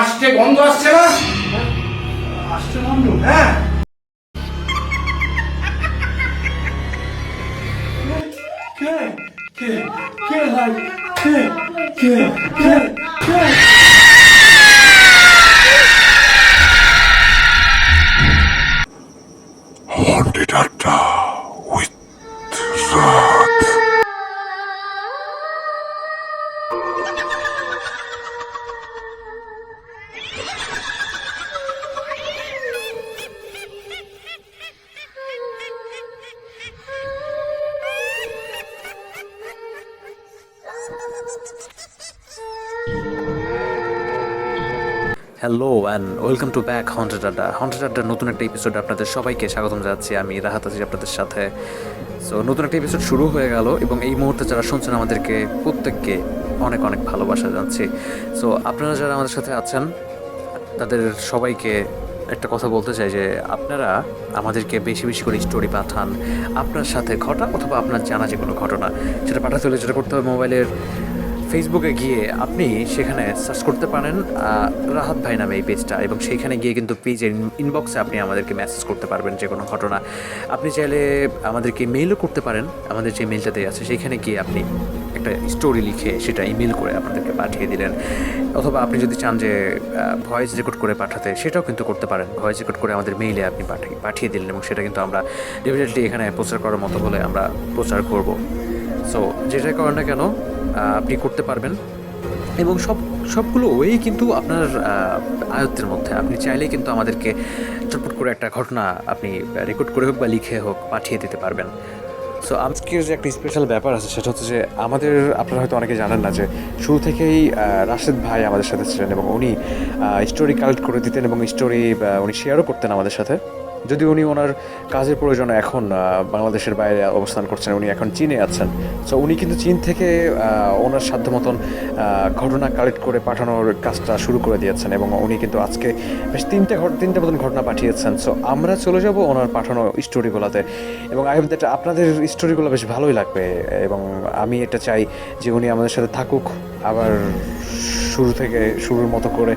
আসছে গন্ধ আসছে না, আসছে গন্ধ। হ্যাঁ কে কে কে ভাই কে কে কে কে Haunted Adda with Rahat. Hello and welcome to back haunted আড্ডা। হন্টেড আড্ডার নতুন একটা এপিসোডে আপনাদের সবাইকে স্বাগতম জানাচ্ছি। আমি রাহাত আছি আপনাদের সাথে। সো নতুন একটা এপিসোড শুরু হয়ে গেল এবং এই মুহূর্তে যারা শুনছেন আমাদেরকে প্রত্যেককে অনেক অনেক ভালোবাসা জানাচ্ছি। সো আপনারা যারা আমাদের সাথে আছেন তাদের সবাইকে একটা কথা বলতে চাই যে আপনারা আমাদেরকে বেশি বেশি করে স্টোরি পাঠান, আপনার সাথে ঘটা অথবা আপনার জানা যে কোনো ঘটনা। সেটা পাঠাতে হলে যেটা করতে হবে, মোবাইলের ফেসবুকে গিয়ে আপনি সেখানে সার্চ করতে পারেন রাহাত ভাই নামে এই পেজটা, এবং সেইখানে গিয়ে কিন্তু পেজের ইনবক্সে আপনি আমাদেরকে মেসেজ করতে পারবেন যে কোনো ঘটনা। আপনি চাইলে আমাদেরকে মেইলও করতে পারেন, আমাদের যে মেইলটাতে আছে সেইখানে গিয়ে আপনি একটা স্টোরি লিখে সেটা ইমেল করে আপনাদেরকে পাঠিয়ে দিলেন, অথবা আপনি যদি চান যে ভয়েস রেকর্ড করে পাঠাতে সেটাও কিন্তু করতে পারেন। ভয়েস রেকর্ড করে আমাদের মেইলে আপনি পাঠিয়ে দিলেন এবং সেটা কিন্তু আমরা ডেফিনেটলি এখানে প্রচার করার মতো হলে আমরা প্রচার করব। সো যেটাই করেন না কেন আপনি করতে পারবেন, এবং সবগুলো ওয়েই কিন্তু আপনার আয়ত্তের মধ্যে। আপনি চাইলেই কিন্তু আমাদেরকে চটপট করে একটা ঘটনা আপনি রেকর্ড করে হোক বা লিখে হোক পাঠিয়ে দিতে পারবেন। সো আজকের যে একটা স্পেশাল ব্যাপার আছে সেটা হচ্ছে যে আপনারা হয়তো অনেকে জানেন না যে শুরু থেকেই রাশেদ ভাই আমাদের সাথে ছিলেন এবং উনি স্টোরি কালেক্ট করে দিতেন এবং স্টোরি উনি শেয়ারও করতেন আমাদের সাথে। যদিও উনি ওনার কাজের প্রয়োজনে এখন বাংলাদেশের বাইরে অবস্থান করছেন, উনি এখন চীনে আছেন। সো উনি কিন্তু চীন থেকে ওনার সাধ্য মতন ঘটনা কালেক্ট করে পাঠানোর কাজটা শুরু করে দিয়েছেন এবং উনি কিন্তু আজকে বেশ তিনটে মতন ঘটনা পাঠিয়েছেন। সো আমরা চলে যাব ওনার পাঠানো স্টোরিগুলোতে, এবং আই হোপ দ্যাট আপনাদের স্টোরিগুলো বেশ ভালোই লাগবে, এবং আমি এটা চাই যে উনি আমাদের সাথে থাকুক আবার শুরুর মতো করে,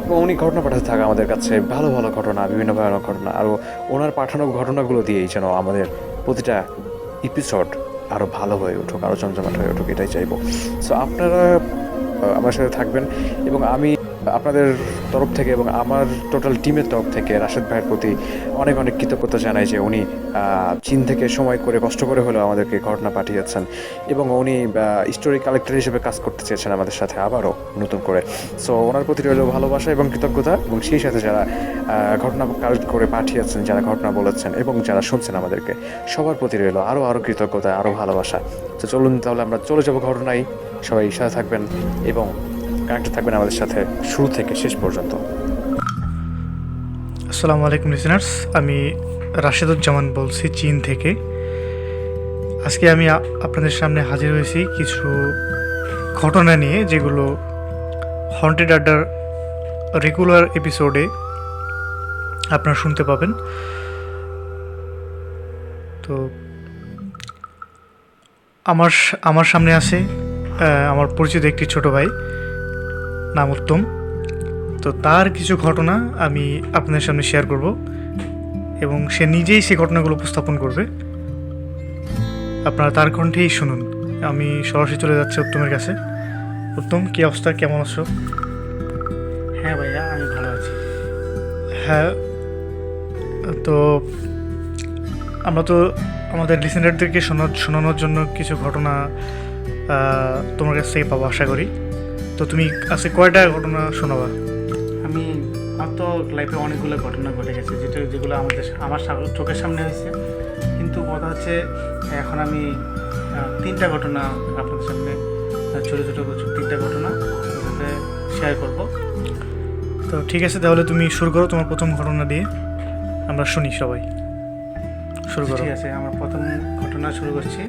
এবং উনি ঘটনা পাঠাতে থাকা আমাদের কাছে ভালো ভালো ঘটনা, বিভিন্ন ভয়ানক ঘটনা, আরও ওনার পাঠানো ঘটনাগুলো দিয়েই যেন আমাদের প্রতিটা এপিসোড আরও ভালো হয়ে উঠুক, আরও জমজমাট হয়ে উঠুক, এটাই চাইবো। সো আপনারা আমার সাথে থাকবেন, এবং আমি আপনাদের তরফ থেকে এবং আমার টোটাল টিমের তরফ থেকে রাশেদ ভাইয়ের প্রতি অনেক অনেক কৃতজ্ঞতা জানাই যে উনি চীন থেকে সময় করে কষ্ট করে হলেও আমাদেরকে ঘটনা পাঠিয়েছেন, এবং উনি স্টোরি কালেক্টর হিসেবে কাজ করতে চেয়েছেন আমাদের সাথে আবারও নতুন করে। সো ওনার প্রতি রইল ভালোবাসা এবং কৃতজ্ঞতা, এবং সেই সাথে যারা ঘটনা কালেক্ট করে পাঠিয়েছেন, যারা ঘটনা বলেছেন এবং যারা শুনছেন আমাদেরকে, সবার প্রতি রইল আরও কৃতজ্ঞতা, আরও ভালোবাসা। তো চলুন তাহলে আমরা চলে যাবো ঘটনায়। সবাই সাথে থাকবেন এবং কানেক্টেড থাকবেন আমাদের সাথে শুরু থেকে শেষ পর্যন্ত। আসসালামু আলাইকুম লিসেনার্স, আমি রাশেদুজ্জামান বলছি চীন থেকে। আজকে আমি আপনাদের সামনে হাজির হয়েছি কিছু ঘটনা নিয়ে, যেগুলো হন্টেড আড্ডার রেগুলার এপিসোডে আপনারা শুনতে পাবেন। তো আমার সামনে আছে আমার পরিচিত একটি ছোট ভাই, নাম উত্তম। তো তার কিছু ঘটনা আমি আপনাদের সামনে শেয়ার করব এবং সে নিজেই সেই ঘটনাগুলো উপস্থাপন করবে। আপনারা তার কণ্ঠেই শুনুন। আমি সরাসরি চলে যাচ্ছি উত্তমের কাছে। উত্তম, কী অবস্থা, কেমন আছো? হ্যাঁ ভাইয়া, আমি ভালো আছি। হ্যাঁ, তো আমরা তো আমাদের লিসেনারদেরকে শোনানোর জন্য কিছু ঘটনা তোমার কাছ থেকে পাবো আশা করি। তো তুমি আজকে কয়টা ঘটনা শোনাবা? আমার তো লাইফে অনেকগুলো ঘটনা ঘটে গেছে, যেগুলো আমার চোখের সামনে হয়েছে, কিন্তু কথা হচ্ছে এখন আমি 3টা ঘটনা আপনাদের সামনে, ছোটো 3টা ঘটনা সাথে শেয়ার করব। তো ঠিক আছে, তাহলে তুমি শুরু করো তোমার প্রথম ঘটনা দিয়ে, আমরা শুনি সবাই। শুরু করো। ঠিক আছে, আমার প্রথম ঘটনা শুরু করছি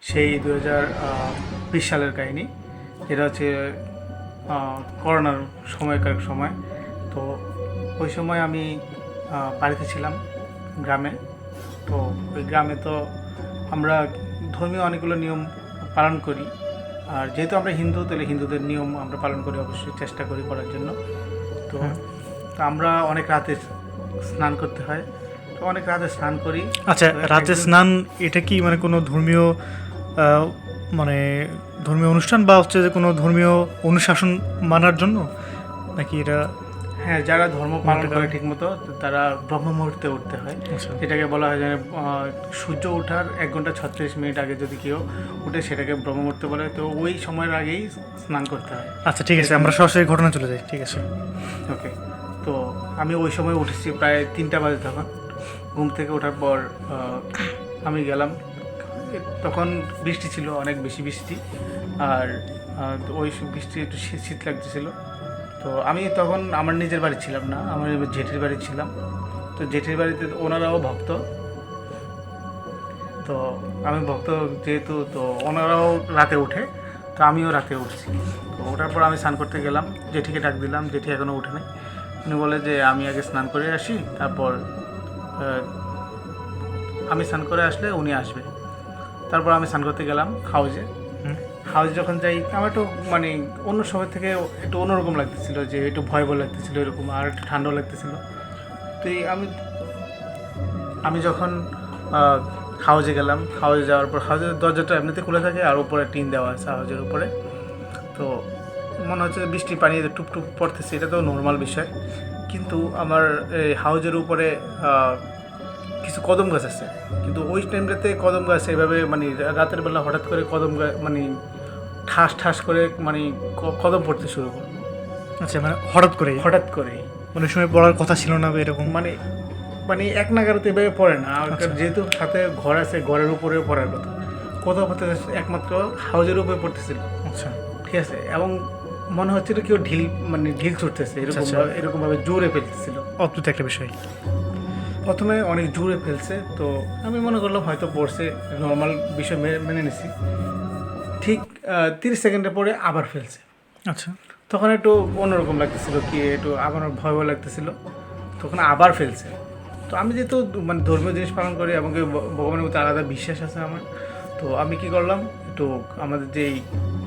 সেই 2020 সালের কাহিনী। যেটা হচ্ছে করোনার সময়কার সময়। তো ওই সময় আমি বাড়িতে ছিলাম গ্রামে। তো ওই গ্রামে তো আমরা ধর্মীয় অনেকগুলো নিয়ম পালন করি, আর যেহেতু আমরা হিন্দু, তাহলে হিন্দুদের নিয়ম আমরা পালন করি, অবশ্যই চেষ্টা করি করার জন্য। তো তো আমরা অনেক রাতে স্নান করতে হয়, তো অনেক রাতে স্নান করি। আচ্ছা, তো রাতে একদিন- স্নান এটা কি মানে কোনো ধর্মীয় মানে ধর্মীয় অনুষ্ঠান বা হচ্ছে যে কোনো ধর্মীয় অনুশাসন মানার জন্য, নাকি এটা? হ্যাঁ, যারা ধর্ম পালন মনে করে করেন। ঠিক মতো, তারা ব্রহ্ম মুহূর্তে উঠতে হয়। আচ্ছা যেটাকে বলা হয় যে সূর্য ওঠার 1 ঘন্টা 36 মিনিট আগে যদি কেউ উঠে, সেটাকে ব্রহ্ম মুহূর্ত বলে। তো ওই সময়ের আগেই স্নান করতে হয়। আচ্ছা, ঠিক আছে, আমরা সরাসরি ঘটনা চলে যাই। ঠিক আছে। ওকে, তো আমি ওই সময় উঠেছি প্রায় 3টা বাজে। তখন ঘুম থেকে ওঠার পর আমি গেলাম। তখন বৃষ্টি ছিল, অনেক বেশি বৃষ্টি। আর তো ওই বৃষ্টি একটু শীত শীত লাগতেছিল। তো আমি তখন আমার নিজের বাড়ি ছিলাম না, আমার জেঠির বাড়ি ছিলাম। তো জেঠির বাড়িতে ওনারাও ভক্ত, তো আমি ভক্ত যেহেতু, তো ওনারাও রাতে ওঠে, তো আমিও রাতে উঠছি। তো ওঠার পর আমি স্নান করতে গেলাম, জেঠিকে ডাক দিলাম, জেঠি এখনও উঠে নাই। উনি বলে যে আমি আগে স্নান করে আসি, তারপর আমি স্নান করে আসলে উনি আসবে। তারপর আমি স্নান করতে গেলাম হাউজে। হাউজে যখন যাই, আমার একটু মানে অন্য সময় থেকে একটু অন্যরকম লাগতেছিল, যে একটু ভয় ভয় লাগতেছিল এরকম, আর একটু ঠান্ডাও লাগতেছিল। তো আমি যখন হাউজে গেলাম, হাউজে যাওয়ার পর হাউজের দরজাটা এমনিতে খুলে থাকে, আর উপরে টিন দেওয়া আছে হাউজের উপরে। তো মনে হচ্ছে বৃষ্টির পানি টুপ টুপ পড়তেছে, এটা তো নর্মাল বিষয়। কিন্তু আমার এই হাউজের উপরে কিছু কদম গাছ আছে, কিন্তু ওই টাইমটাতে কদম গাছ এভাবে মানে রাতের বেলা হঠাৎ করে কদম গাছ মানে ঠাস ঠাস করে মানে কদম পড়তে শুরু করলো আচ্ছা, মানে হঠাৎ করে, হঠাৎ করেই। মানে সময় পড়ার কথা ছিল না বা এরকম? মানে মানে এক নাগারতে এভাবে পড়ে না, আচ্ছা। যেহেতু সাথে ঘর আছে, ঘরের উপরেও পড়ার কথা। কোথাও পড়তে একমাত্র হাউজের উপরে পড়তেছিল, আচ্ছা ঠিক আছে। এবং মনে হচ্ছিল কেউ ঢিল ছুটতেছে, আচ্ছা। এরকমভাবে জোরে ফেলতেছিল। অদ্ভুত একটা বিষয়। প্রথমে অনেক জোরে ফেলছে, তো আমি মনে করলাম হয়তো পড়ছে, নর্মাল বিষয় মেনে নিছি। ঠিক 30 সেকেন্ডের পরে আবার ফেলছে। আচ্ছা তখন একটু অন্যরকম লাগতেছিল, কি একটু আমার ভয় ভয় লাগতেছিল। তখন আবার ফেলছে। তো আমি যেহেতু মানে ধর্মীয় জিনিস পালন করি এবং কি ভগবানের প্রতি আলাদা বিশ্বাস আছে আমার, তো আমি কি করলাম, একটু আমাদের যেই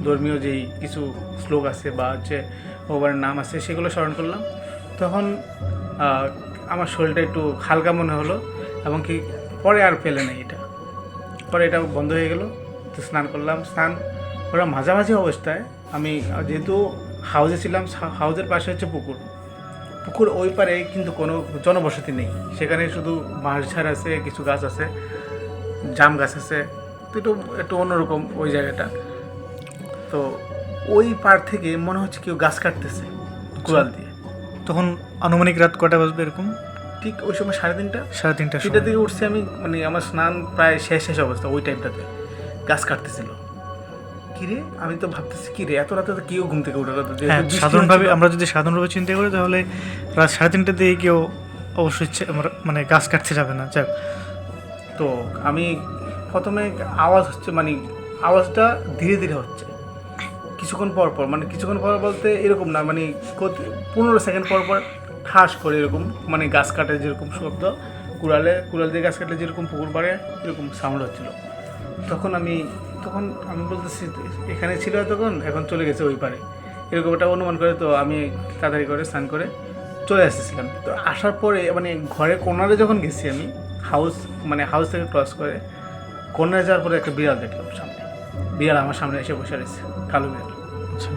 ধর্মীয় যেই কিছু শ্লোক আছে বা হচ্ছে ভগবানের নাম আছে, সেগুলো স্মরণ করলাম। তখন আমার শরীরটা একটু হালকা মনে হলো, এবং কি পরে আর ফেলে নেই এটা, পরে এটা বন্ধ হয়ে গেল। তো স্নান করলাম, স্নান করা মাঝামাঝি অবস্থায় আমি যেহেতু হাউজে ছিলাম, হাউজের পাশে হচ্ছে পুকুর ওই পারে কিন্তু কোনো জনবসতি নেই, সেখানে শুধু বাঁশঝাড় আছে, কিছু গাছ আছে, জাম গাছ আছে। তো একটু একটু অন্যরকম ওই জায়গাটা। তো ওই পার থেকে মনে হচ্ছে কেউ গাছ কাটতেছে কুড়াল দিয়ে। তখন আনুমানিক রাত কটা বাজবে এরকম? ঠিক ওই সময় 3:30 3:30 সেটা থেকে উঠছি আমি, মানে আমার স্নান প্রায় শেষ অবস্থা। ওই টাইমটাতে গাছ কাটতেছিল। কিরে, আমি তো ভাবতেছি কিরে এত রাতে তো কেউ ঘুম থেকে উঠে কথা। হ্যাঁ, সাধারণভাবে আমরা যদি সাধারণভাবে চিন্তা করি, তাহলে রাত 3:30 দিয়ে কেউ অবশ্যই মানে গাছ কাটতে যাবে না। যাক, তো আমি প্রথমে আওয়াজ হচ্ছে, মানে আওয়াজটা ধীরে ধীরে হচ্ছে, কিছুক্ষণ পর পর, মানে কিছুক্ষণ পর বলতে এরকম না, মানে 15 সেকেন্ড পর পর ঠাস করে এরকম, মানে গাছ কাটে যেরকম শব্দ, কুড়াল দিয়ে গাছ কাটলে যেরকম পুকুর পাড়ে এরকম সাউন্ড হচ্ছিল। তখন আমি বলতেছি এখানে ছিল তখন, এখন চলে গেছে ওই পারে, এরকম একটা অনুমান করে। তো আমি তাড়াতাড়ি করে স্নান করে চলে আসতেছিলাম। তো আসার পরে মানে ঘরের কোনারে যখন গেছি আমি, হাউস থেকে ক্রস করে কোনারে যাওয়ার পরে একটা বিড়াল দেখলাম সামনে। বিড়াল আমার সামনে এসে বসে রয়েছে, কালো বিড়াল। আচ্ছা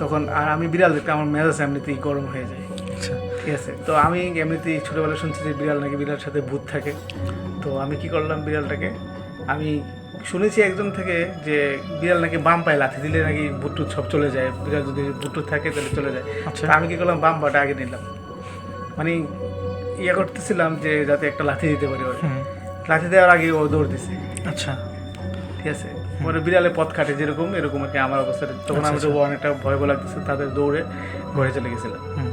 তখন আর আমি বিড়াল দেখতে আমার মেজাজ এমনিতেই গরম হয়ে যায়, আচ্ছা ঠিক আছে। তো আমি এমনিতেই ছোটোবেলায় শুনছি যে বিড়াল নাকি বিড়ালের সাথে ভূত থাকে। তো আমি কি করলাম, বিড়ালটাকে আমি শুনেছি একজন থেকে যে বিড়াল নাকি বাম পায়ে লাথি দিলে নাকি ভুট্টুত সব চলে যায়, বিড়াল যদি ভুট্টুত থাকে তাহলে চলে যায়। আচ্ছা। তো আমি কি করলাম, বাম পাটা আগে নিলাম, মানে ইয়ে করতেছিলাম যে যাতে একটা লাথি দিতে পারি ওর। হুম, লাথি দেওয়ার আগে ও দৌড় দিছে, আচ্ছা ঠিক আছে। ওরা বিড়ালে পথ কাটে যেরকম, এরকম আর কি আমার অবস্থাটা। তখন আচ্ছা, আমি তো অনেকটা ভয় ভয় লাগতেছে, তাদের দৌড়ে ঘরে চলে গেছিলাম। হুম,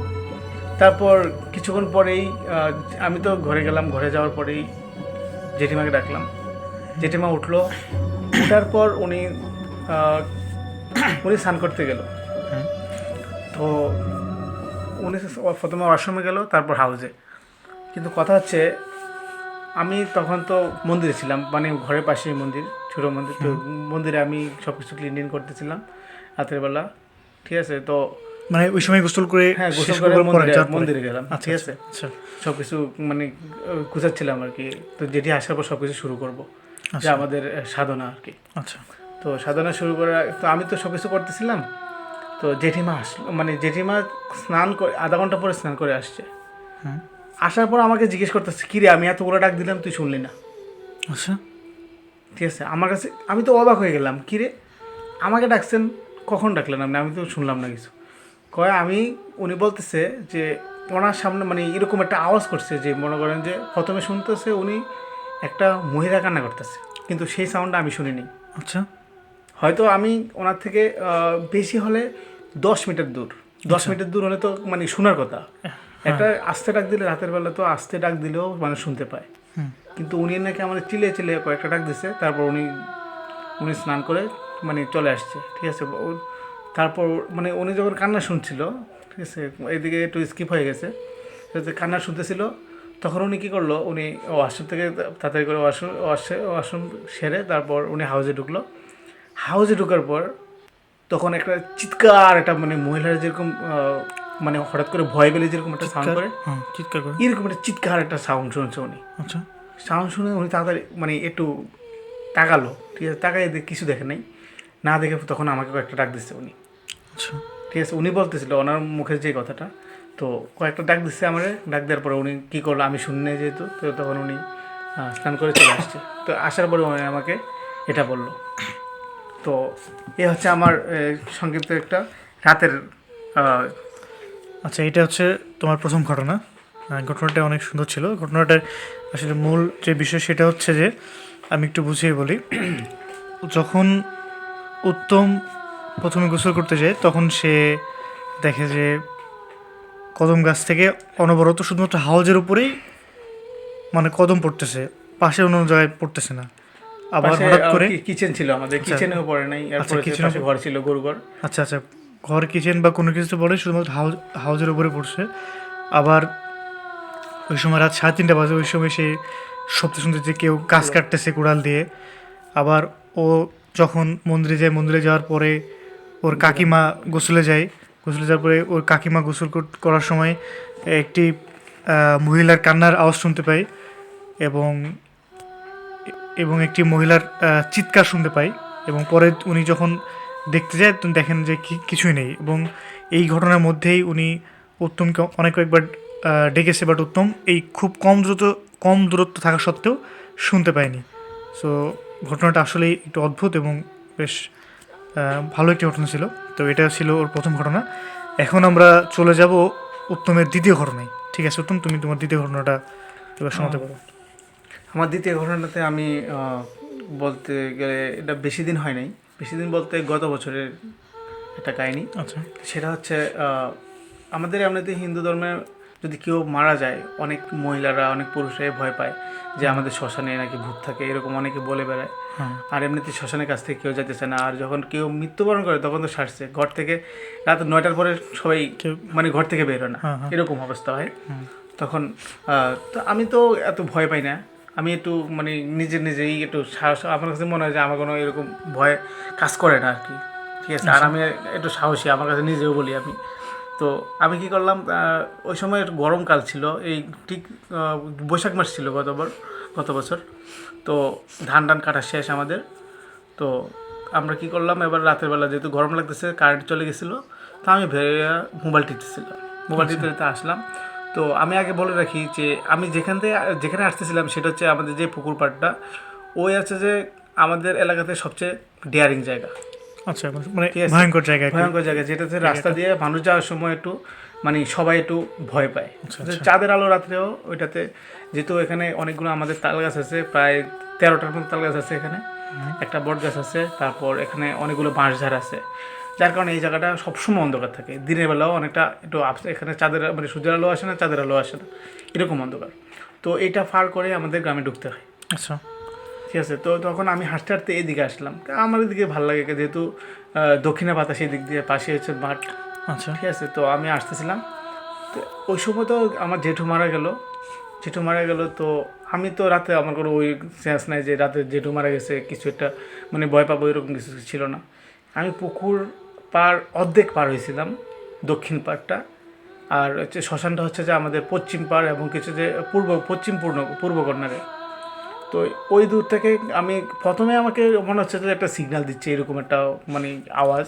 তারপর কিছুক্ষণ পরেই আমি তো ঘরে গেলাম। ঘরে যাওয়ার পরেই জেঠিমাকে ডাকলাম, জেঠিমা উঠলো। ওঠার পর উনি স্নান করতে গেল। হুম। তো উনি প্রথমে ওয়াশরুমে গেল, তারপর হাউজে। কিন্তু কথা হচ্ছে আমি তখন তো মন্দিরে ছিলাম, মানে ঘরের পাশেই মন্দির, ছোটো মন্দির। তো মন্দিরে আমি সব কিছু ক্লিন করতেছিলাম রাতের বেলা, ঠিক আছে। তো মানে ওই সময় গোসল করে হ্যাঁ, গোসল শেষ করে করার পরে যাওয়ার পরে? মন্দিরে গেলাম, আচ্ছা, ঠিক আছে। আচ্ছা সব কিছু মানে গুছাচ্ছিলাম আর কি। তো যেটি আসার পর সব কিছু শুরু করবো, যে আচ্ছা আমাদের সাধনা আর কি। আচ্ছা তো সাধনা শুরু করা, তো আমি তো সব কিছু করতেছিলাম। তো জেঠিমা আসলো, মানে জেঠিমা স্নান করে আধা ঘন্টা পরে স্নান করে আসছে। হুম। আসার পর আমাকে জিজ্ঞেস করতেছে, কিরে আমি এতগুলো ডাক দিলাম তুই শুনলি না? আচ্ছা ঠিক আছে, আমার কাছে আমি তো অবাক হয়ে গেলাম, কিরে আমাকে ডাকছেন, কখন ডাকলেন আপনি? আমি তো শুনলাম না কিছু। কয় আমি, উনি বলতেছে যে ওনার সামনে মানে এরকম একটা আওয়াজ করছে, যে মনে করেন যে প্রথমে শুনতেছে উনি একটা মহিলা কান্না করতেছে, কিন্তু সেই সাউন্ডটা আমি শুনিনি। আচ্ছা হয়তো আমি ওনার থেকে বেশি হলে 10 মিটার দূর, 10 মিটার দূর হলে তো মানে শোনার কথা। একটা আস্তে ডাক দিলে, রাতের বেলা তো আস্তে ডাক দিলেও মানুষ শুনতে পায়। হুম। কিন্তু উনি নাকি আমাদের চিলে চিলে কয়েকটা ডাক দিছে, তারপর উনি স্নান করে মানে চলে আসছে, ঠিক আছে। তারপর মানে উনি যখন কান্না শুনছিল, ঠিক আছে, এইদিকে একটু স্কিপ হয়ে গেছে, কান্না শুনতেছিল, তখন উনি কী করলো, উনি ওয়াশরুম থেকে তাড়াতাড়ি করে ওয়াশরুম সেরে তারপর উনি হাউসে ঢুকলো। হাউসে ঢোকার পর তখন একটা চিৎকার, একটা মানে মহিলারা যেরকম মানে হঠাৎ করে ভয় পেলে যেরকম একটা সাউন্ড করে, হ্যাঁ চিৎকার করে। এরকম একটা চিৎকার একটা সাউন্ড শুনছে উনি। আচ্ছা সাউন্ড শুনে উনি তাড়াতাড়ি মানে একটু তাকালো, ঠিক আছে, তাকাই কিছু দেখে নাই, না দেখে তখন আমাকে কয়েকটা ডাক দিচ্ছে উনি, আচ্ছা ঠিক আছে। উনি বলতেছিল ওনার মুখের যে কথাটা, তো কয়েকটা ডাক দিচ্ছে আমার, ডাক দেওয়ার পরে উনি কী করলো আমি শুনি নাই যেহেতু, তো তখন উনি স্নান করে চলে আসছে। তো আসার পরে উনি আমাকে এটা বললো। তো এ হচ্ছে আমার সংক্ষিপ্ত একটা রাতের আচ্ছা এটা হচ্ছে তোমার প্রথম ঘটনা। ঘটনাটা অনেক সুন্দর ছিল। ঘটনাটার আসলে মূল যে বিষয় সেটা হচ্ছে যে, আমি একটু বুঝিয়ে বলি। যখন উত্তম প্রথমে গোসল করতে যায়, তখন সে দেখে যে কদম গাছ থেকে অনবরত শুধুমাত্র হাউজের উপরেই মানে কদম পড়তেছে, পাশে অন্য জায়গায় পড়তেছে না। আবার পাশে হঠাৎ করে কিচেন ছিল আমাদের, আচ্ছা। কিচেনেও পড়ে নাই, আচ্ছা, এরপরে kitchen-এও পাশে ঘর ছিল, গরু ঘর। আচ্ছা আচ্ছা ঘর কিচেন বা কোনো কিছু পড়ে, শুধুমাত্র হাউজের উপরে পড়ছে। আবার ওই সময় রাত 3:30 বাজে, ওই সময় সে শব্দ শুনতে যে কেউ গাছ কাটতেছে কুড়াল দিয়ে। আবার ও যখন মন্দিরে যায়, মন্দিরে যাওয়ার পরে ওর কাকিমা গোসলে যায়, গোসলে যাওয়ার পরে ওর কাকিমা গোসল করার সময় একটি মহিলার কান্নার আওয়াজ শুনতে পায়, এবং এবং একটি মহিলার চিৎকার শুনতে পায়। এবং পরে উনি যখন দেখতে যায়, তখন দেখেন যে কিছুই নেই। এবং এই ঘটনার মধ্যেই উনি উত্তমকে অনেক কয়েকবার ডেকেছে, বাট উত্তম এই খুব কম দূরত্ব থাকা সত্ত্বেও শুনতে পায়নি। সো ঘটনাটা আসলেই একটু অদ্ভুত এবং বেশ ভালো একটি ঘটনা ছিল। তো এটা ছিল ওর প্রথম ঘটনা। এখন আমরা চলে যাব উত্তমের দ্বিতীয় ঘটনায়। ঠিক আছে উত্তম, তুমি তোমার দ্বিতীয় ঘটনাটা এবার শোনাতে পারো। আমার দ্বিতীয় ঘটনাতে আমি বলতে গেলে এটা বেশি দিন হয় নাই, বেশি দিন বলতে গত বছরের একটা কাহিনী। আচ্ছা সেটা হচ্ছে আমাদের এমনিতে হিন্দু ধর্মে যদি কেউ মারা যায়, অনেক মহিলারা অনেক পুরুষরাই ভয় পায় যে আমাদের শ্মশানে নাকি ভূত থাকে, এরকম অনেকে বলে বেড়ায়। হ্যাঁ আর এমনিতে শ্মশানের কাছ থেকে কেউ যেতেছে না। আর যখন কেউ মৃত্যুবরণ করে তখন তো সারছে, ঘর থেকে রাত 9টার পরে সবাই মানে ঘর থেকে বের হয় না, হ্যাঁ, হ্যাঁ। এরকম অবস্থা হয়। তখন তো আমি তো এত ভয় পাই না, আমি একটু মানে নিজেই একটু সাহস, আমার কাছে মনে হয় যে আমার কোনো এরকম ভয় কাজ করে না আর কি, ঠিক আছে। আর আমি একটু সাহসী, আমার কাছে নিজেও বলি আমি। তো আমি কি করলাম, ওই সময় একটু গরমকাল ছিল, এই ঠিক বৈশাখ মাস ছিল গত বছর। তো ধান কাটা শেষ আমাদের। তো আমরা কি করলাম, এবার রাতের বেলা যেহেতু গরম লাগতেছে, কারেন্ট চলে গেছিলো, তো আমি মোবাইল টিপতেছিলাম, মোবাইল টিপতে আসলাম। তো আমি আগে বলে রাখি যে আমি যেখানে আসতেছিলাম সেটা হচ্ছে আমাদের যে পুকুর পাড়টা, ওই আছে যে আমাদের এলাকাতে সবচেয়ে ডেয়ারিং জায়গা, আচ্ছা মানে ঠিক আছে? ভয়ঙ্কর জায়গা আর কি। ভয়ঙ্কর জায়গা, যেটাতে রাস্তা দিয়ে মানুষ যাওয়ার সময় একটু মানে সবাই একটু ভয় পায়। চাঁদের আলো রাত্রেও ওইটাতে, যেহেতু এখানে অনেকগুলো আমাদের তাল গাছ আছে, প্রায় 13টার মতো তাল গাছ আছে এখানে, একটা বট গাছ আছে, তারপর এখানে অনেকগুলো বাঁশঝাড় আছে, যার কারণে এই জায়গাটা সবসময় অন্ধকার থাকে। দিনের বেলাও অনেকটা একটু এখানে চাঁদের মানে সূর্যের আলো আসে না, চাঁদের আলো আসে না, এরকম অন্ধকার। তো এইটা পার করে আমাদের গ্রামে ঢুকতে হয়। আচ্ছা ঠিক আছে। তো তখন আমি হাঁটতে হাঁটতে এদিকে আসলাম, আমার এদিকে ভালো লাগে যেহেতু দক্ষিণে বাতাস, এই দিক দিয়ে পাশে হচ্ছে মাঠ, আচ্ছা ঠিক আছে। তো আমি আসতেছিলাম, তো ওই সময় তো আমার জেঠু মারা গেল, জেঠু মারা গেল, তো আমি তো রাতে আমার কোনো ওই সেন্স নাই যে রাতে জেঠু মারা গেছে কিছু একটা মানে ভয় পাবো এরকম কিছু ছিল না। আমি পুকুর পার অর্ধেক পার হয়েছিলাম, দক্ষিণ পাড়টা, আর হচ্ছে শ্মশানটা হচ্ছে যে আমাদের পশ্চিম পাড় এবং কিছু যে পূর্ব কর্নারে। তো ওই দূর থেকে আমি প্রথমে আমাকে মনে হচ্ছে যে একটা সিগন্যাল দিচ্ছে এরকম একটা মানে আওয়াজ।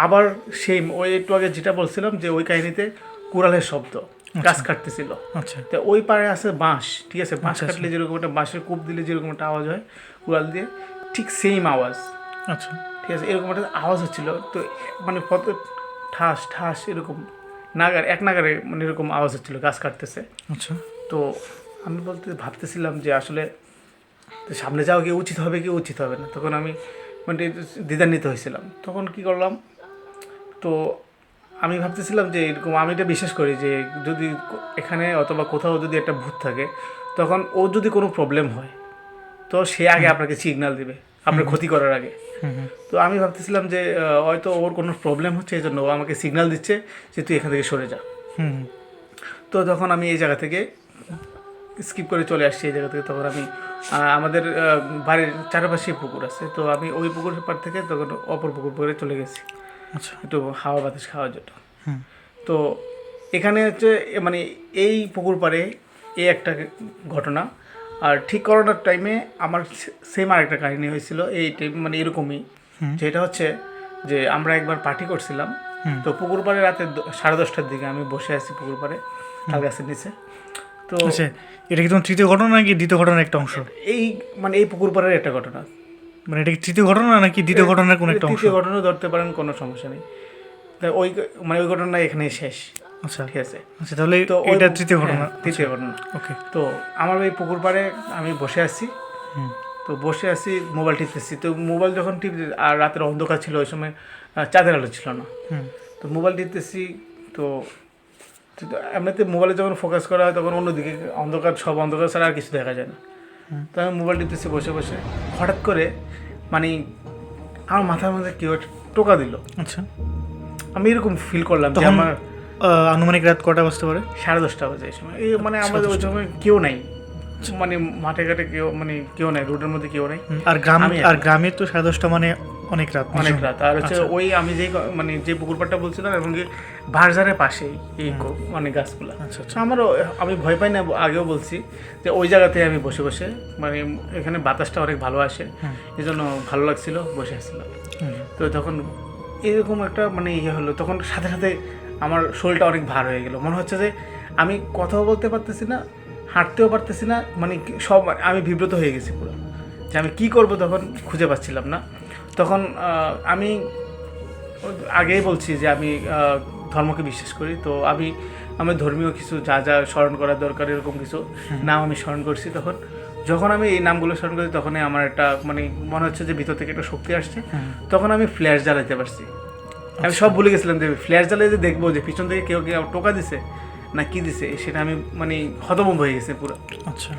আবার সেই ওই একটু আগে যেটা বলছিলাম যে ওই কাহিনীতে কুড়ালের শব্দ, গাছ কাটতেছিল। আচ্ছা তো ওই পাড়ে আছে বাঁশ, ঠিক আছে, বাঁশ কাটলে যেরকম একটা বাঁশের কূপ দিলে যেরকম একটা আওয়াজ হয় কুড়াল দিয়ে, ঠিক সেম আওয়াজ। আচ্ছা ঠিক আছে, এরকম একটা আওয়াজ হচ্ছিল। তো মানে কত ঠাস ঠাস এরকম এক নাগারে মানে এরকম আওয়াজ হচ্ছিল, গাছ কাটতেছে। আচ্ছা তো আমি ভাবতেছিলাম যে আসলে সামনে যাওয়া কি উচিত হবে কি উচিত হবে না। তখন আমি মানে দ্বিধান্বিত হয়েছিলাম। তখন কি করলাম, তো আমি ভাবতেছিলাম যে এরকম আমি এটা বিশ্বাস করি যে যদি এখানে অথবা কোথাও যদি একটা ভূত থাকে, তখন ও যদি কোনো প্রবলেম হয় তো সে আগে আপনাকে সিগন্যাল দিবে আপনার ক্ষতি করার আগে। তো আমি ভাবতেছিলাম যে হয়তো ওর কোনো প্রবলেম হচ্ছে, এই জন্য ও আমাকে সিগন্যাল দিচ্ছে যে তুই এখান থেকে সরে যা। তো তখন আমি এই জায়গা থেকে স্কিপ করে চলে আসছি এই জায়গা থেকে। তখন আমি আমাদের বাড়ির চারপাশেই পুকুর আছে, তো আমি ওই পুকুরের পাড় থেকে তখন অপর পুকুরে চলে গেছি আচ্ছা একটু হাওয়া বাতাস খাওয়ার জন্য। তো এখানে হচ্ছে মানে এই পুকুর পাড়ে এই একটা ঘটনা। আর ঠিক করোনার টাইমে আমার সেম আরেকটা কাহিনী হয়েছিল এই টাইম মানে এরকমই, যেটা হচ্ছে যে আমরা একবার পার্টি করছিলাম। তো পুকুর পাড়ে রাতে 10:30টার দিকে আমি বসে আছি পুকুর পাড়ে তাল গাছের নিচে। তো আচ্ছা এটা কি তোমার তৃতীয় ঘটনা নাকি দ্বিতীয় ঘটনার একটা অংশ? এই মানে এই পুকুর পাড়ের একটা ঘটনা, মানে এটা কি তৃতীয় ঘটনা নাকি দ্বিতীয় ঘটনার কোনো একটা অংশ? তৃতীয় ঘটনা ধরতে পারেন, কোনো সমস্যা নেই। তা ওই মানে ওই ঘটনা এখানে শেষ, আচ্ছা ঠিক আছে। আচ্ছা তাহলে তো ওই এটা তৃতীয় ঘটনা। হ্যাঁ, তৃতীয় ঘটনা। ওকে তো আমার ওই পুকুর পাড়ে আমি বসে আছি, তো বসে আছি মোবাইল টিপতেছি। তো মোবাইল যখন আর রাতের অন্ধকার ছিল ওই সময়, চাঁদের আলো ছিল না। তো মোবাইল টিপতেছি, তো এমনিতে মোবাইলে যখন ফোকাস করা হয় তখন অন্যদিকে অন্ধকার, সব অন্ধকার ছাড়া আর কিছু দেখা যায় না। তো আমি মোবাইল টিপতেছি বসে বসে, হঠাৎ করে মানে আমার মাথার মধ্যে কেউ একটা টোকা দিল। আচ্ছা আমি এরকম ফিল করলাম যে তখন আমার আনুমানিক রাত কটা বাজতে পারে? 10:30 বাজে এই সময়। এই মানে আমাদের ওই সময় কেউ নাই, মানে মাঠে ঘাটে কেউ নাই, রোডের মধ্যে কেউ নাই। আর গ্রামে তো 10:30 মানে অনেক রাত। অনেক রাত। আর হচ্ছে ওই আমি মানে যে পুকুর পাড়টা বলছিলাম এবং কি বাজারের পাশেই এই মানে গাছগুলা। আমি ভয় পাই না, আগেও বলছি যে ওই জায়গাতে আমি বসে বসে মানে এখানে বাতাসটা অনেক ভালো আসে, এই জন্য ভালো লাগছিল, বসে আসছিলাম। তো তখন এরকম একটা মানে ইয়ে হলো, তখন সাথে সাথে আমার শরীরটা অনেক ভার হয়ে গেল। মনে হচ্ছে যে আমি কথাও বলতে পারতেছি না, হাঁটতেও পারতেছি না, মানে সব আমি বিব্রত হয়ে গেছি পুরো, যে আমি কী করবো তখন খুঁজে পাচ্ছিলাম না। তখন আমি আগেই বলছি যে আমি ধর্মকে বিশ্বাস করি। তো আমি ধর্মীয় কিছু যা যা স্মরণ করা দরকার এরকম কিছু নাম আমি স্মরণ করছি। যখন আমি এই নামগুলো স্মরণ করি তখনই আমার একটা মানে মনে হচ্ছে যে ভিতর থেকে একটা শক্তি আসছে। তখন আমি ফ্ল্যাশ জ্বালাতে পারছি। আমি সব ভুলে গেছিলাম যে ফ্ল্যাশ জ্বালিয়ে যে দেখবো যে পিছন থেকে কেউ টোকা দিছে না কি দিছে, সেটা আমি মানে হতভম্ব হয়ে গেছে পুরো। আচ্ছা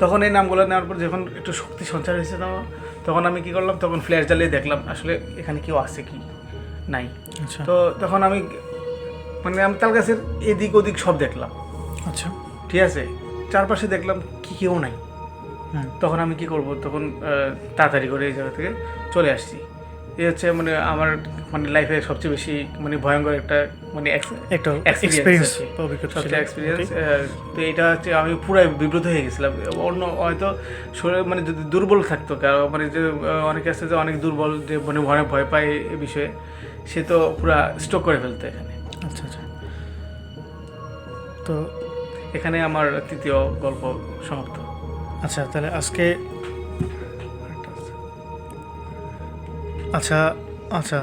তখন এই নামগুলো নেওয়ার পর যখন একটু শক্তি সঞ্চার হয়েছে তখন আমি কী করলাম, তখন ফ্ল্যাশ জ্বালিয়ে দেখলাম আসলে এখানে কেউ আছে কি নাই। তো তখন আমি মানে আমি তাল গাছের এদিক ওদিক সব দেখলাম। আচ্ছা ঠিক আছে, চারপাশে দেখলাম কেউ নাই। তখন আমি কি করব, তখন তাড়াতাড়ি করে এই জায়গা থেকে চলে আসছি। এই হচ্ছে মানে আমার মানে লাইফে সবচেয়ে বেশি মানে ভয়ঙ্কর একটা মানে এক্সপিরিয়েন্স। তো এটা হচ্ছে আমি পুরাই বিব্রত হয়ে গেছিলাম। অন্য হয়তো শরীর মানে যদি দুর্বল থাকতো কারো, মানে যে অনেকে আছে যে অনেক দুর্বল, যে মানে ভয় পায় এই বিষয়ে, সে তো পুরা স্ট্রোক করে ফেলতো এখানে। আচ্ছা আচ্ছা তো এখানে আমার তৃতীয় গল্প সমাপ্ত। আচ্ছা তাহলে আজকে আচ্ছা আচ্ছা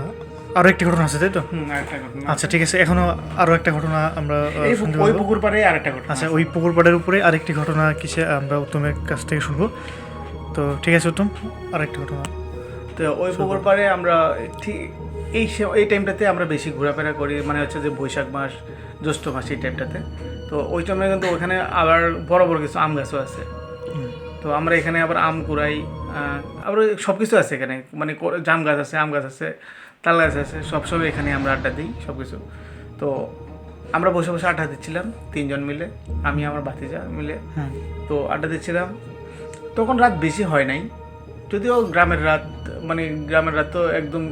আরও একটি ঘটনা আছে তাই তো? আচ্ছা ঠিক আছে, এখনো আরও একটা ঘটনা আমরা ওই পুকুর পাড়ে আরেকটা ঘটনা। আচ্ছা ওই পুকুর পাড়ের উপরে আরেকটি ঘটনা কিসে আমরা উত্তমের কাছ থেকে শুনবো। তো ঠিক আছে উত্তম, আরেকটি ঘটনা। তো ওই পুকুর পাড়ে আমরা ঠিক এই টাইমটাতে আমরা বেশি ঘোরাফেরা করি, মানে হচ্ছে যে বৈশাখ মাস জ্যৈষ্ঠ মাস এই টাইমটাতে। তো ওই টাইমে কিন্তু ওখানে আবার বড় বড় কিছু আম গাছও আছে। তো আমরা এখানে আবার আম কুড়াই, আবার সব কিছু আছে এখানে, মানে জাম গাছ আছে, আম গাছ আছে, তাল গাছ আছে, সবসময় এখানে আমরা আড্ডা দিই সব কিছু। তো আমরা বসে বসে আড্ডা দিচ্ছিলাম 3 জন মিলে, আমি আমার ভাতিজা মিলে। তো আড্ডা দিচ্ছিলাম, তখন রাত বেশি হয় নাই, যদিও গ্রামের রাত, মানে গ্রামের রাত তো একদম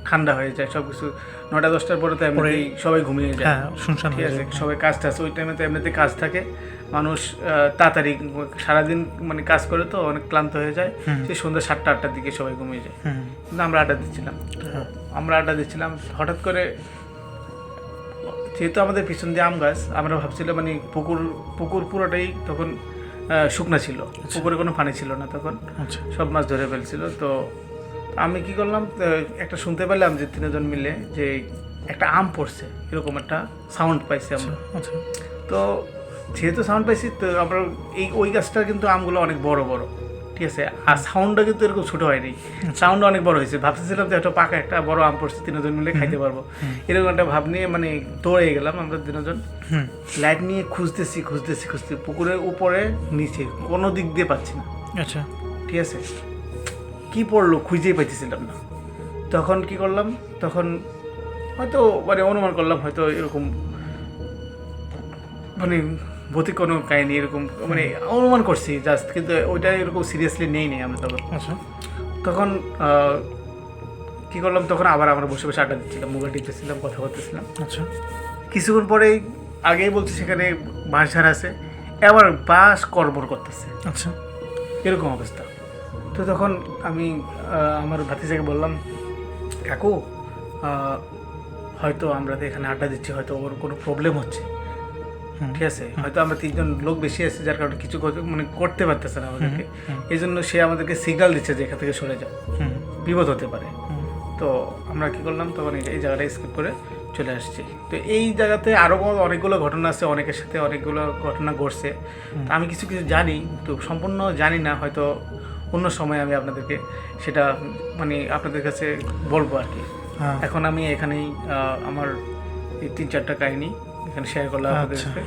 ঠান্ডা হয়ে যায়, সব কিছু 9টা-10টার পরে তো এমনিতেই সবাই ঘুমিয়ে যায়। হ্যাঁ, শুনশান ঠিক হয়ে আছে, যায়। সবাই কাজ টাজ ওই টাইমে তো এমনিতে কাজ থাকে, মানুষ তাড়াতাড়ি সারাদিন মানে কাজ করে তো অনেক ক্লান্ত হয়ে যায়, সেই সন্ধ্যা 7টা-8টার দিকে সবাই ঘুমিয়ে যায়। কিন্তু আমরা আড্ডা দিচ্ছিলাম, হঠাৎ করে, যেহেতু আমাদের পিছন দিয়ে আম গাছ, আমরা ভাবছিলাম মানে পুকুর পুরোটাই তখন শুকনা ছিল, পুকুরে কোনো পানি ছিল না তখন, আচ্ছা সব মাছ ধরে ফেলছিল। তো আমি কি করলাম, একটা শুনতে পেলাম যে 3 জন মিলে যে একটা আম পড়ছে, এরকম একটা সাউন্ড পাইছি আমরা। আচ্ছা তো যেহেতু সাউন্ড পাইছি, তো আমরা ওই গাছটার কিন্তু আমগুলো অনেক বড় বড়, ঠিক আছে, আর সাউন্ডটা কিন্তু এরকম ছোট হয়নি, সাউন্ডটা অনেক বড় হয়েছে। ভাবতেছিলাম যে একটা পাকা একটা বড় আম পড়ছে, 3 জন মিলে খাইতে পারবো, এরকম একটা ভাব নিয়ে মানে দৌড়ে গেলাম আমরা 3 জন। লাইট নিয়ে খুঁজতেছি পুকুরের উপরে নিচে কোনো দিক দিয়ে পাচ্ছি না। আচ্ছা ঠিক আছে, কি পড়লো খুঁজেই পাইতেছিলাম না। তখন কি করলাম, তখন হয়তো মানে অনুমান করলাম হয়তো এরকম মানে ভৌতিক কোনো কাহিনী এরকম, মানে অনুমান করছি জাস্ট, কিন্তু ওইটা এরকম সিরিয়াসলি নেই আমরা তখন। আচ্ছা তখন কি করলাম, তখন আবার আমরা বসে বসে আড্ডা দিচ্ছিলাম, মোবাইল টিপতেছিলাম, কথা বলতেছিলাম। আচ্ছা কিছুক্ষণ পরেই, আগেই বলছি সেখানে বাঁশ ঝাড় আছে, এবার বাঁশ কড়বড় করতেছে, আচ্ছা এরকম অবস্থা। তো তখন আমি আমার ভাতিজাকে বললাম, কাকু হয়তো আমরা তো এখানে আড্ডা দিচ্ছি, হয়তো ওর কোনো প্রবলেম হচ্ছে, ঠিক আছে, হয়তো আমরা 3 জন লোক বেশি আছি, যার কারণে কিছু মানে করতে পারতেছে না আমাদেরকে, এই জন্য সে আমাদেরকে সিগন্যাল দিচ্ছে যে এখান থেকে সরে যাও, বিপদ হতে পারে। তো আমরা কি করলাম, তখন এই জায়গাটা স্কিপ করে চলে আসছি। তো এই জায়গাতে আরও অনেকগুলো ঘটনা আছে, অনেকের সাথে অনেকগুলো ঘটনা ঘটছে, তো আমি কিছু জানি, তো সম্পূর্ণ জানি না, হয়তো অন্য সময় আমি আপনাদেরকে সেটা মানে আপনাদের কাছে বলবো আর কি। এখন আমি এখানেই আমার এই 3-4টা কাহিনী এখানে শেয়ার করলাম আপনাদের সাথে।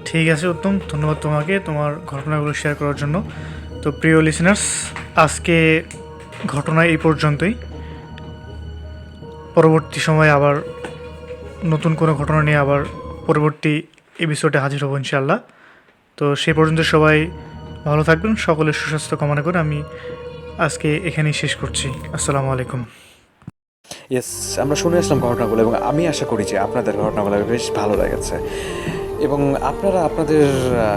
ঠিক আছে উত্তম, ধন্যবাদ তোমাকে তোমার ঘটনাগুলো শেয়ার করার জন্য। তো প্রিয় লিসেনার্স, আজকে ঘটনা এই পর্যন্তই। পরবর্তী সময়ে আবার নতুন কোনো ঘটনা নিয়ে আবার পরবর্তী এপিসোডে হাজির হব ইনশাআল্লাহ। তো সেই পর্যন্ত সবাই ভালো থাকবেন, সকলের সুস্বাস্থ্য কামনা করে আমি আজকে এখানেই শেষ করছি। আসসালামু আলাইকুম। ইয়েস, আমরা শুনে আসলাম ঘটনাগুলো, এবং আমি আশা করি যে আপনাদের ঘটনাগুলো বেশ ভালো লেগেছে, এবং আপনারা আপনাদের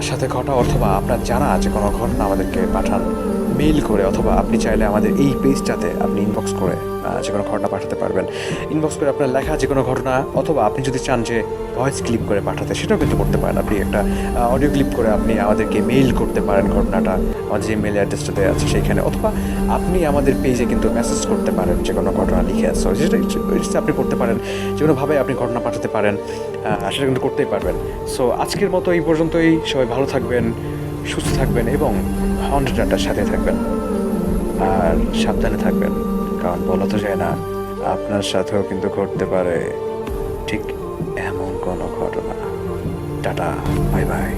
সাথে ঘটা অথবা আপনার জানা যে কোনো ঘটনা আমাদেরকে পাঠান মেইল করে, অথবা আপনি চাইলে আমাদের এই পেজটাতে আপনি ইনবক্স করে যে কোনো ঘটনা পাঠাতে পারবেন। ইনবক্স করে আপনার লেখা যে কোনো ঘটনা, অথবা আপনি যদি চান যে ভয়েস ক্লিপ করে পাঠাতে, সেটাও কিন্তু করতে পারেন। আপনি একটা অডিও ক্লিপ করে আপনি আমাদেরকে মেইল করতে পারেন ঘটনাটা, আমাদের যে মেইল অ্যাড্রেসটা দেওয়া আছে সেইখানে, অথবা আপনি আমাদের পেজে কিন্তু মেসেজ করতে পারেন যে কোনো ঘটনা লিখে আছে, যেটা আপনি করতে পারেন, যে কোনোভাবে আপনি ঘটনা পাঠাতে পারেন, সেটা কিন্তু করতেই পারবেন। সো আজকের মতো এই পর্যন্তই। সবাই ভালো থাকবেন, সুস্থ থাকবেন, এবং হন্টেড আড্ডার সাথে থাকবেন, আর সাবধানে থাকবেন, কারণ বলা তো যায় না, আপনার সাথেও কিন্তু ঘটতে পারে ঠিক এমন কোনো ঘটনা। Tata, bye bye.